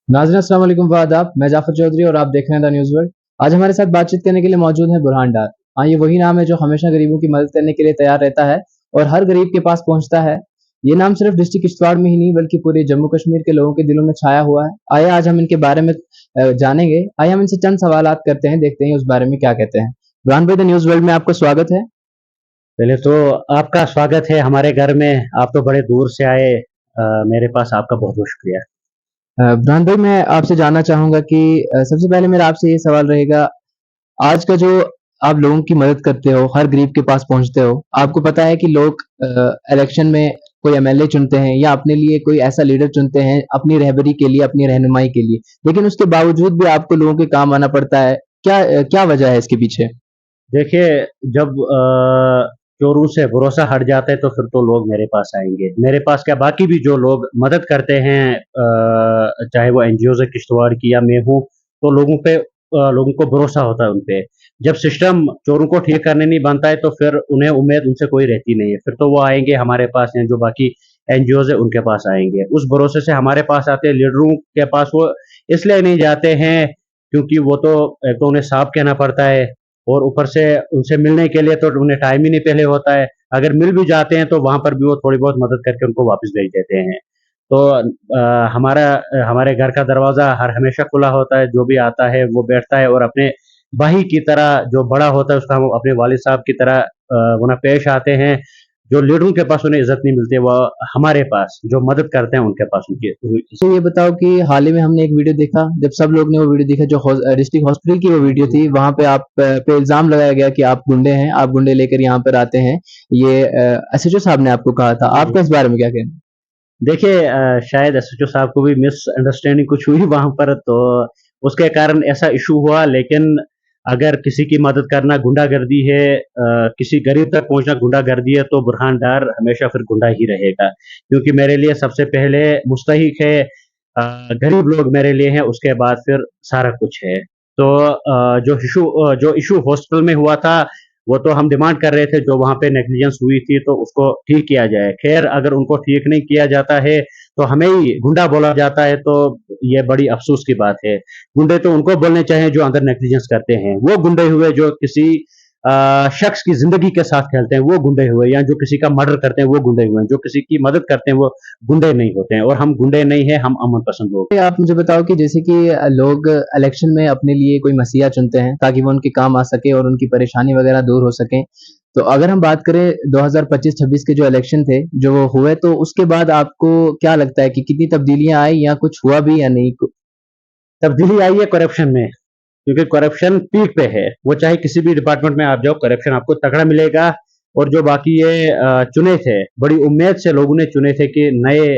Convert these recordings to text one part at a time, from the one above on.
नाज़रीन अस्सलाम वालेकुम आदाब। मैं जाफ़र चौधरी और आप देख रहे हैं द न्यूज़ वर्ल्ड। आज हमारे साथ बातचीत करने के लिए मौजूद हैं बुरहान डार। हाँ, ये वही नाम है जो हमेशा गरीबों की मदद करने के लिए तैयार रहता है और हर गरीब के पास पहुँचता है। ये नाम सिर्फ डिस्ट्रिक्ट किश्तवाड़ में ही नहीं बल्कि पूरे जम्मू कश्मीर के लोगों के दिलों में छाया हुआ है। आइए आज हम इनके बारे में जानेंगे। आइए हम इनसे चंद सवालात करते हैं, देखते हैं उस बारे में क्या कहते हैं। बुरहान भाई, द न्यूज़ वर्ल्ड में आपका स्वागत है। पहले तो आपका स्वागत है हमारे घर में। आप तो बड़े दूर से आए। मेरे पास आपका बहुत-बहुत शुक्रिया। बुरहान भाई, मैं आपसे जानना चाहूँगा कि सबसे पहले मेरा आपसे ये सवाल रहेगा, आज का जो आप लोगों की मदद करते हो, हर गरीब के पास पहुँचते हो, आपको पता है कि लोग इलेक्शन में कोई एमएलए चुनते हैं या अपने लिए कोई ऐसा लीडर चुनते हैं अपनी रहबरी के लिए, अपनी रहनुमाई के लिए, लेकिन उसके बावजूद भी आपको लोगों के काम आना पड़ता है। क्या वजह है इसके पीछे? देखिए, जब चोरों से भरोसा हट जाता है तो फिर तो लोग मेरे पास आएँगे। मेरे पास क्या, बाकी भी जो लोग मदद करते हैं, चाहे वो एनजीओज़ है किश्तवाड़ की या मैं हूँ, तो लोगों को भरोसा होता है उन पे। जब सिस्टम चोरों को ठीक करने नहीं बनता है तो फिर उन्हें उम्मीद उनसे कोई रहती नहीं है। फिर तो वो आएँगे हमारे पास या जो बाकी एनजीओज़ है उनके पास आएँगे। उस भरोसे से हमारे पास आते हैं। लीडरों के पास वो इसलिए नहीं जाते हैं क्योंकि वो तो एक तो उन्हें साफ कहना पड़ता है और ऊपर से उनसे मिलने के लिए तो उन्हें टाइम ही नहीं पहले होता है। अगर मिल भी जाते हैं तो वहाँ पर भी वो थोड़ी बहुत मदद करके उनको वापस भेज देते हैं। तो हमारे घर का दरवाज़ा हर हमेशा खुला होता है। जो भी आता है वो बैठता है और अपने भाई की तरह, जो बड़ा होता है उसका हम अपने वालिद साहब की तरह वो ना पेश आते हैं। जो लीडरों के पास उन्हें इज़्ज़त नहीं मिलती, वो हमारे पास जो मदद करते हैं उनके पास उनकी तो ये बताओ कि हाल ही में हमने एक वीडियो देखा, जब सब लोग ने वो वीडियो देखा, जो डिस्ट्रिक्ट हॉस्पिटल की वो वीडियो थी, वहाँ पे आप पे इल्ज़ाम लगाया गया कि आप गुंडे हैं, आप गुंडे लेकर यहाँ पर आते हैं। ये एसएचओ साहब ने आपको कहा था। जी, आपका इस बारे में क्या कहना है? देखिए, शायद एसएचओ साहब को भी मिसअंडरस्टैंडिंग कुछ हुई वहाँ पर, तो उसके कारण ऐसा इश्यू हुआ। लेकिन अगर किसी की मदद करना गुंडागर्दी है, किसी गरीब तक पहुँचना गुंडागर्दी है, तो बुरहान डार हमेशा फिर गुंडा ही रहेगा। क्योंकि मेरे लिए सबसे पहले मुस्तहिक है, गरीब लोग मेरे लिए हैं, उसके बाद फिर सारा कुछ है। तो जो इश्यू हॉस्पिटल में हुआ था, वो तो हम डिमांड कर रहे थे, जो वहाँ पे नेग्लिजेंस हुई थी तो उसको ठीक किया जाए। खैर, अगर उनको ठीक नहीं किया जाता है तो हमें ही गुंडा बोला जाता है, तो ये बड़ी अफ़सोस की बात है। गुंडे तो उनको बोलने चाहिए जो अंदर नेग्लिजेंस करते हैं। वो गुंडे हुए जो किसी शख्स की ज़िंदगी के साथ खेलते हैं, वो गुंडे हुए, या जो किसी का मर्डर करते हैं, वो गुंडे हुए। जो किसी की मदद करते हैं, वो गुंडे नहीं होते हैं, और हम गुंडे नहीं हैं, हम अमन पसंद लोग ये हैं। आप मुझे बताओ कि जैसे कि लोग इलेक्शन में अपने लिए कोई मसीहा चुनते हैं ताकि वो उनके काम आ सके और उनकी परेशानी वगैरह दूर हो सके। तो अगर हम बात करें 2025-26 के जो इलेक्शन थे, जो वो हुए, तो उसके बाद आपको क्या लगता है कि कितनी तब्दीलियाँ आई या कुछ हुआ भी या नहीं? तब्दीली आई है करप्शन में, क्योंकि करप्शन पीक पे है। वो चाहे किसी भी डिपार्टमेंट में आप जाओ, करप्शन आपको तगड़ा मिलेगा। और जो बाकी ये चुने थे, बड़ी उम्मीद से लोगों ने चुने थे कि नए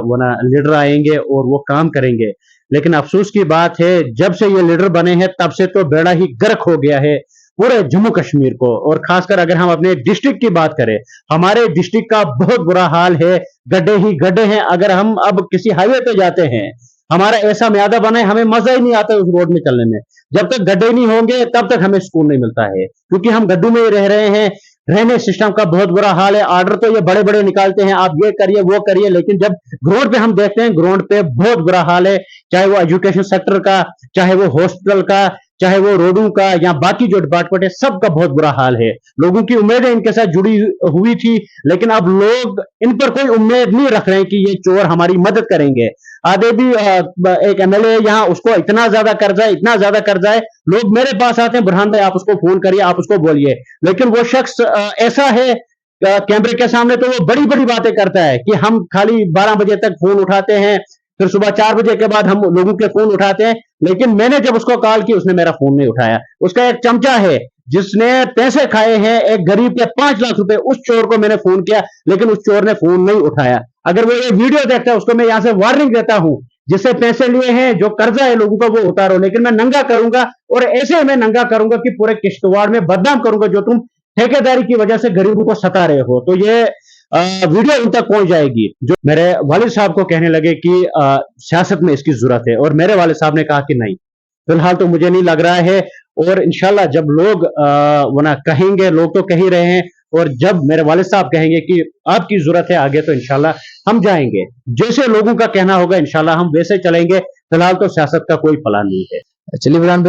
वो ना लीडर आएंगे और वो काम करेंगे। लेकिन अफसोस की बात है, जब से ये लीडर बने हैं तब से तो बेड़ा ही गर्क हो गया है पूरे जम्मू कश्मीर को। और खासकर अगर हम अपने डिस्ट्रिक्ट की बात करें, हमारे डिस्ट्रिक्ट का बहुत बुरा हाल है। गड्ढे ही गड्ढे हैं। अगर हम अब किसी हाईवे पे जाते हैं, हमारा ऐसा म्यादा बना है, हमें मजा ही नहीं आता उस रोड में चलने में। जब तक गड्ढे नहीं होंगे तब तक हमें सुकून नहीं मिलता है, क्योंकि हम गड्ढों में ही रह रहे हैं। ड्रेनेज सिस्टम का बहुत बुरा हाल है। ऑर्डर तो ये बड़े बड़े निकालते हैं, आप ये करिए वो करिए, लेकिन जब ग्राउंड पे हम देखते हैं, ग्राउंड पे बहुत बुरा हाल है। चाहे वो एजुकेशन सेक्टर का, चाहे वो हॉस्पिटल का, चाहे वो रोडों का, या बाकी जो डिपार्टमेंट है, सबका बहुत बुरा हाल है। लोगों की उम्मीदें इनके साथ जुड़ी हुई थी, लेकिन अब लोग इन पर कोई उम्मीद नहीं रख रहे हैं कि ये चोर हमारी मदद करेंगे। आधे भी एक एमएलए यहाँ, उसको इतना ज्यादा कर्जा है, इतना ज्यादा कर्जा है, लोग मेरे पास आते हैं, बुरहान भाई आप उसको फोन करिए, आप उसको बोलिए। लेकिन वो शख्स ऐसा है, कैमरे के सामने तो वो बड़ी बड़ी बातें करता है कि हम खाली 12 बजे तक फोन उठाते हैं, फिर सुबह 4 बजे के बाद हम लोगों के फोन उठाते हैं। लेकिन मैंने जब उसको कॉल की, उसने मेरा फोन नहीं उठाया। उसका एक चमचा है जिसने पैसे खाए हैं एक गरीब के 5 लाख रुपए, उस चोर को मैंने फोन किया, लेकिन उस चोर ने फोन नहीं उठाया। अगर वो ये वीडियो देखता है, उसको मैं यहां से वार्निंग देता हूं, जिससे पैसे लिए हैं, जो कर्जा है लोगों का, वो उतारो। लेकिन मैं नंगा करूंगा, और ऐसे मैं नंगा करूंगा कि पूरे किश्तवाड़ में बदनाम करूंगा, जो तुम ठेकेदारी की वजह से गरीबों को सता रहे हो। तो ये वीडियो उन तक पहुंच जाएगी। जो मेरे वालिद साहब को कहने लगे कि सियासत में इसकी जरूरत है, और मेरे वालिद साहब ने कहा कि नहीं, फिलहाल तो मुझे नहीं लग रहा है। और इंशाल्लाह जब लोग वो ना कहेंगे, लोग तो कह ही रहे हैं, और जब मेरे वालिद साहब कहेंगे कि आपकी जरूरत है आगे, तो इंशाल्लाह हम जाएंगे। जैसे लोगों का कहना होगा इंशाल्लाह हम वैसे चलेंगे। फिलहाल तो सियासत का कोई प्लान नहीं है। चलिए बुरहान